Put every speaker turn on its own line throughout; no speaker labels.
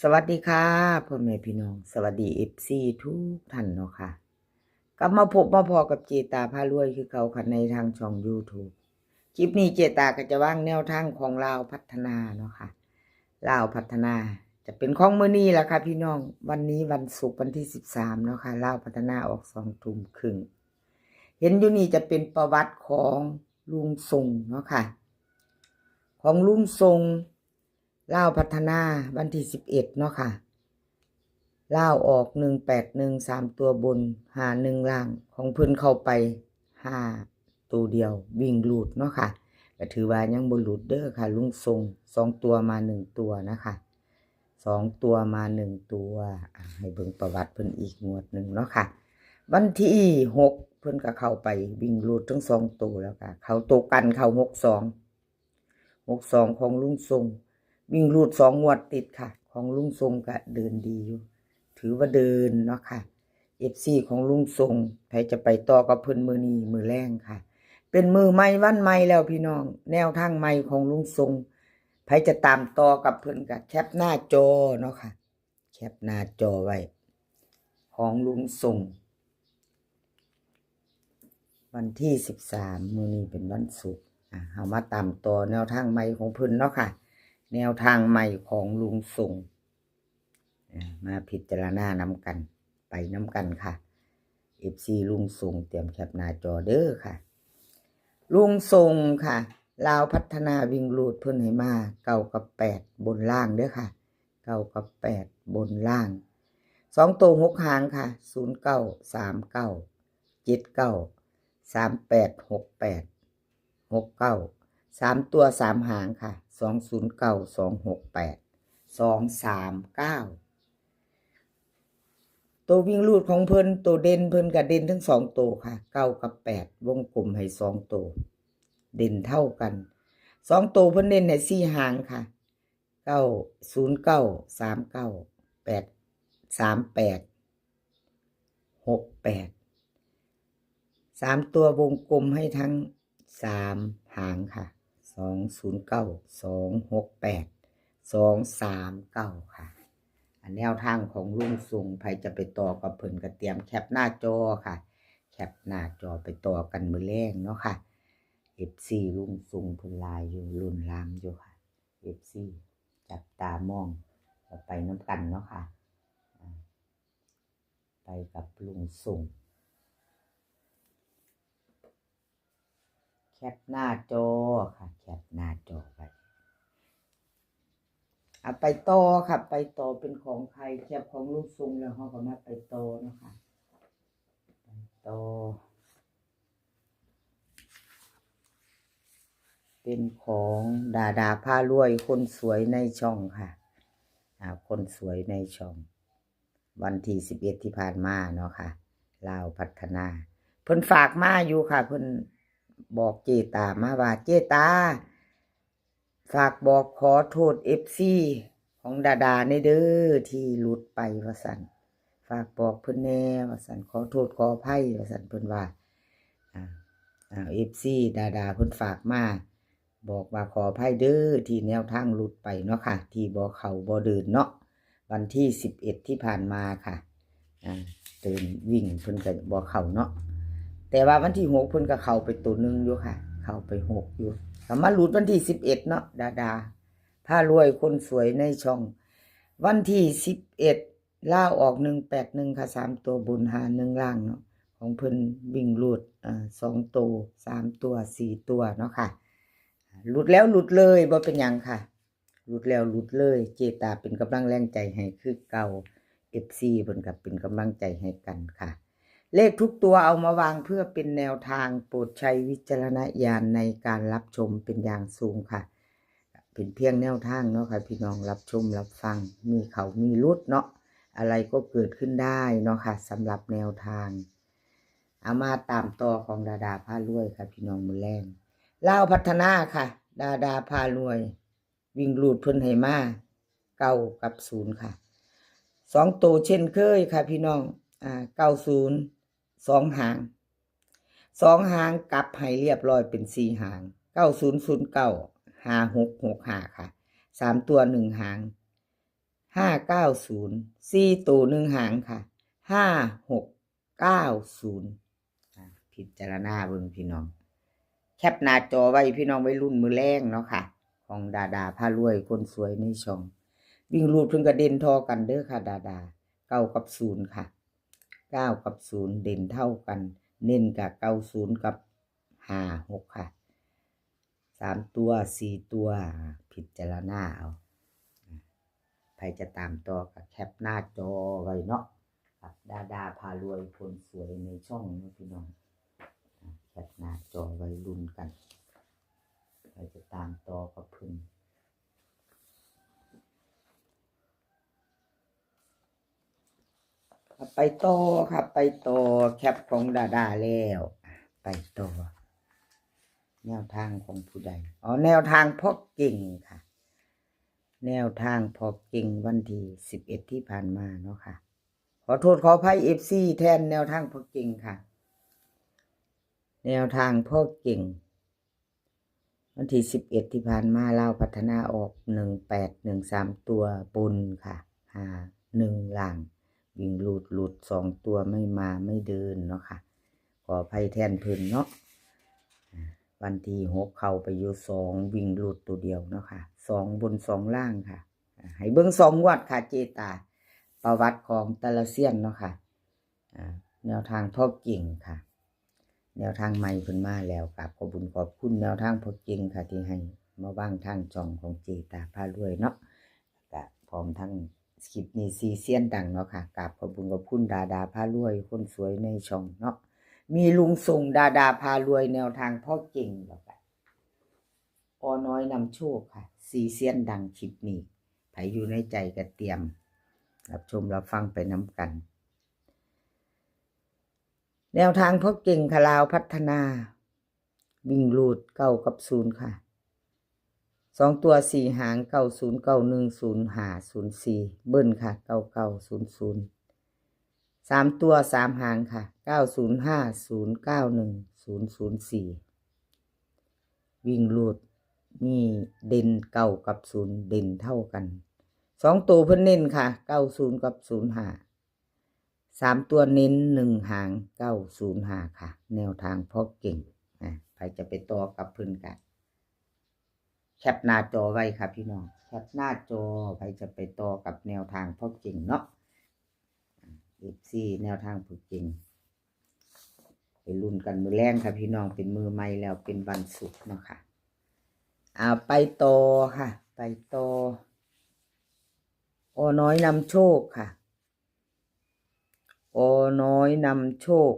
สวัสดีค่ะพ่อแม่พี่น้องสวัสดีFCทุกท่านเนาะค่ะกลับมาพบมาพอกับเจตาพารวยคือเขาค่ะในทางช่อง YouTube คลิปนี้เจตาก็จะวางแนวทางของลาวพัฒนาเนาะค่ะลาวพัฒนาจะเป็นของมื้อนี้แหละค่ะพี่น้องวันนี้วันศุกร์วันที่13เนาะค่ะลาวพัฒนาออก20:30เห็นอยู่นี่จะเป็นประวัติของลุงทรงเนาะค่ะของลุงทรงลาวพัฒนาวันที่11เนาะค่ะลาวออก181 3ตัวบน51ล่างของเพิ่นเข้าไป5ตัวเดียววิ่งหลุดเนาะค่ะก็ถือว่ายังบ่หลุดเด้อค่ะลุงทรง2ตัวมา1ตัวนะคะ2ตัวมา1ตัวให้เบิ่งประวัติเพิ่นอีกงวดนึงเนาะค่ะวันที่6เพิ่นก็เข้าไปวิ่งหลุดทั้ง2ตัวแล้วค่ะเข้าตัวกันเข้า62ของลุงทรงวิ่งหลุด2งวดติดค่ะของลุงทรงก็เดินดีอยู่ถือว่าเดินเนาะค่ะ FC ของลุงทรงใครจะไปต่อกับเพิ่นมื้อนี้มื้อแรงค่ะเป็นมือใหม่วันใหม่แล้วพี่น้องแนวทางใหม่ของลุงทรงใครจะตามต่อกับเพิ่นก็แคปหน้าจอเนาะค่ะแคปหน้าจอไว้ของลุงทรงวันที่13มื้อนี้เป็นวันศุกร์เฮามาตามต่อแนวทางใหม่ของเพิ่นเนาะค่ะแนวทางใหม่ของลุงทรงมาพิจารณานำกันไปนำกันค่ะ FC ลุงทรงเตรียมแคปหน้าจอเด้อค่ะลุงทรงค่ะลาวพัฒนาวิ่งรูดเพิ่นให้มา9กับ8บนล่างเด้อค่ะ9กับ8บนล่าง2ตัว6หางค่ะ09 39 79 38 68 69 3ตัว3หางค่ะ209 268 239ตัววิ่งรูดของเพิ่นตัวเด่นเพิ่นกับเด่นทั้ง2ตัวค่ะ9กับ8วงกลมให้2ตัวเด่นเท่ากัน2ตัวเพิ่นเด่นให้4หางค่ะ909 39 8 38 68 3ตัววงกลมให้ทั้ง3หางค่ะ209 268 239ค่ะแนวทางของลุงทรงใครจะไปต่อกับเพิ่นก็เตรียมแคปหน้าจอค่ะแคปหน้าจอไปต่อกันมื้อแลงเนาะค่ะ FC ลุงทรงเพิ่นลายอยู่ลุ่นลามอยู่ค่ะ FC จับตามองไปน้ำกันเนาะค่ะไปกับลุงทรงแคปหน้าจอค่ะแคปหน้าจอไปไปต่อค่ะไปต่อเป็นของใครแคปของลุงทรงแล้วเขาก็มาไปต่อเนาะค่ะไปต่อเป็นของดาพารวยคนสวยในช่องค่ะคนสวยในช่องวันที่11ที่ผ่านมาเนาะค่ะลาวพัฒนาเพิ่นฝากมาอยู่ค่ะเพิ่นบอกเจตามาว่าเจตาฝากบอกขอโทษ FC ของดาในเด้อที่หลุดไปว่าซั่นฝากบอกเพิ่นแน่ว่าซั่นขอโทษขออภัยว่าซั่นเพิ่นว่าFC ดาเพิ่นฝากมาบอกว่าขออภัยเด้อที่แนวทางหลุดไปเนาะค่ะที่บ่เข้าบ่เดินเนาะวันที่11ที่ผ่านมาค่ะเดินวิ่งเพิ่นก็บ่เข้าเนาะแต่ว่าวันที่6เพิ่นก็เข้าไปตัวนึงอยู่ค่ะเข้าไป6อยู่ก็มาหลุดวันที่11เนาะดาพารวยคนสวยในช่องวันที่11ลาวออก181ค่ะ3ตัวบน51ล่างเนาะของเพิ่นวิ่งหลุด2ตัว3ตัว4ตัวเนาะค่ะหลุดแล้วหลุดเลยบ่เป็นหยังค่ะหลุดแล้วหลุดเลยเจตาเป็นกำลังแรงใจให้คือเก่า FC เพิ่นก็เป็นกำลังใจให้กันค่ะเลขทุกตัวเอามาวางเพื่อเป็นแนวทางโปรดใช้วิจารณญาณในการรับชมเป็นอย่างสูงค่ะเป็นเพียงแนวทางเนาะค่ะพี่น้องรับชมรับฟังมีเขามีรุดเนาะอะไรก็เกิดขึ้นได้เนาะค่ะสำหรับแนวทางเอามาตามต่อของดาพารวยค่ะพี่น้องมื้อแลงลาวพัฒนาค่ะดาพารวยวิ่งลูดเพิ่นให้มา9กับ0ค่ะ2ตัวเช่นเคยค่ะพี่น้อง90 2หาง2หางกลับให้เรียบร้อยเป็น4หาง9009 5665ค่ะ3ตัว1หาง 590 4ตัว1หางค่ะ5690พิจารณาเบิ่งพี่น้องแคปหน้าจอไว้พี่น้องไว้รุ่นมือแรงเนาะค่ะของดาดาพารวยคนสวยในช่องวิ่งรูดเพิ่งกระเด็นทอกันเด้อค่ะดาดา9กับ0ค่ะ9กับ0เด่นเท่ากันเน้นกับ90กับ56ค่ะ3ตัว4ตัวพิจารณาเอาใครจะตามต่อกับแคปหน้าจอไว้เนาะครับดาดาพารวยคนสวยในช่องนะพี่น้องแคปหน้าจอไว้ลุ้นกันใครจะตามต่อกับพึ่งไปต่อครับไปต่อแคปของดาดาแล้วไปต่อแนวทางของผู้ใดแนวทางพ่อเก่งค่ะแนวทางพ่อเก่งวันที่11ที่ผ่านมาเนาะค่ะขอโทษขออภัย FC แทนแนวทางพ่อเก่งค่ะแนวทางพ่อเก่งวันที่11ที่ผ่านมาเราพัฒนาออก1813ตัวบนค่ะ1ล่างวิ่งหลุด2ตัวไม่มาไม่เดินเนาะค่ะขออภัยแทนเพิ่นเนาะวันที่6เข้าไปอยู่2วิ่งหลุดตัวเดียวเนาะค่ะ2บน2ล่างค่ะให้เบิ่ง2งวดค่ะเจตาประวัติของแต่ละเซียนเนาะค่ะแนวทางพ่อเก่งค่ะแนวทางใหม่เพิ่นมาแล้วกับขอบคุญขอบคุณแนวทางพ่อเก่งค่ะที่ให้มาว่างทางช่องของเจตาพารวยเนาะกับพร้อมทั้งคลิปนี้ซีเซียนดังเนาะค่ะกับขอบคุญขอบคุณดาดาพารวยคนสวยในช่องเนาะมีลุงส่งดาดาพารวยแนวทางพ่อเก่งแล้วก็น้อยนำโชคค่ะซีเซียนดังคลิปนี้ไผอยู่ในใจก็เตรียมรับชมรับฟังไปน้ำกันแนวทางพ่อเก่งค่ะลาวพัฒนาวิ่งรูด9กับ0ค่ะ2ตัว4หาง90 91 0504เบิ้ลค่ะ9900 3ตัว3หางค่ะ905 091 004วิ่งรูดนี่เด่น9กับ0เด่นเท่ากัน2ตัวเพิ่นเน้นค่ะ90กับ05 3ตัวเน้น1หาง905ค่ะแนวทางพ่อเก่งใครจะไปต่อกับเพิ่นกันแคปหน้าจอไว้ครับพี่น้องแคปหน้าจอใครจะไปต่อกับแนวทางพ่อเก่งเนาะ14แนวทางพ่อเก่งไปลุ้นกันมือแรงครับพี่น้องเป็นมือใหม่แล้วเป็นวันศุกร์เนาะค่ะไปต่อค่ะไปต่อน้อยนำโชคค่ะน้อยนำโชค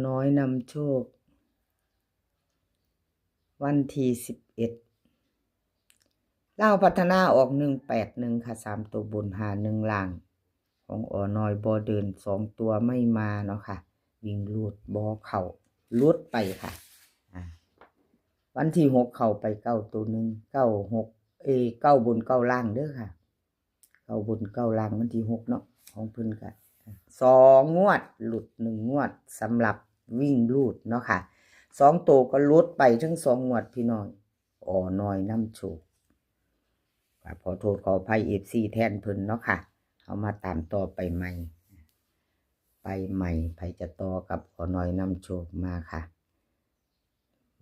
น้อยนำโชควันที่11เล่าพัฒนาออก181ค่ะ3ตัวบน51ล่างของน้อยบอเดิน2ตัวไม่มาเนาะค่ะวิ่งลูดบอเข่าลุดไปค่ะวันที่6เข้าไป9ตัวนึง969บน9ล่างเด้อค่ะ9บน9ล่างวันที่6เนาะของเพิ่นก็2งวดหลุด1งวดสำหรับวิ่งลูดเนาะค่ะ2ตัวก็ลุดไปทั้ง2งวดพี่น้องน้อยน้ำโชคขอโทษขออภัย FC แทนเพิ่นเนาะค่ะเอามาตามต่อไปใหม่ไผจะต่อกับน้อยน้ำโชคมาค่ะ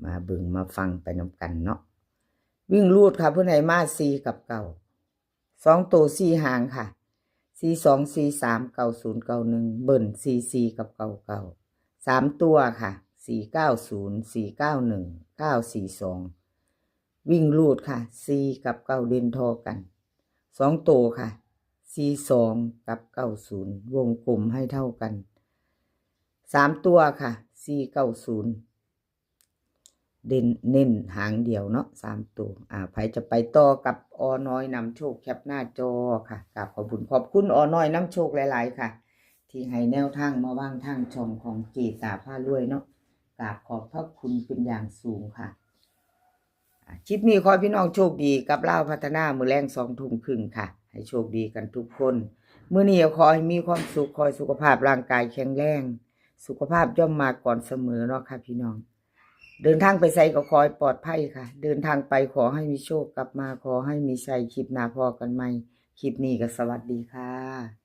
มาบึงมาฟังไปน้ำกันเนาะวิ่งลูดค่ะเพื่อนให้มา4กับ9 2ตัว4หางค่ะ42 43 90 91เบิ้ล44กับ99 3ตัวค่ะ490 491 942วิ่งลูดค่ะ4กับ9เด่นทอกัน2ตัวค่ะ42กับ90วงกลมให้เท่ากัน3ตัวค่ะ490เด่นเน้นหางเดียวเนาะ3ตัวใครจะไปต่อกับน้อยนำโชคแคปหน้าจอค่ะกราบขอบคุณน้อยนำโชคหลายๆค่ะที่ให้แนวทางมาว่างทางช่องของเจตาพารวยเนาะกราบขอบพระคุณเป็นอย่างสูงค่ะคลิปนี้ขอพี่น้องโชคดีกับเล่าพัฒนามือแรง2 ทุ่มครึ่งค่ะให้โชคดีกันทุกคนมื้อนี้ขอให้มีความสุขขอสุขภาพร่างกายแข็งแรงสุขภาพย่อมมาก่อนเสมอเนาะค่ะพี่น้อง เดินทางไปไสก็ขอให้ปลอดภัยค่ะ เดินทางไปขอให้มีโชคกลับมาขอให้มีชัยคลิปหน้าพอกันใหม่คลิปนี้ก็สวัสดีค่ะ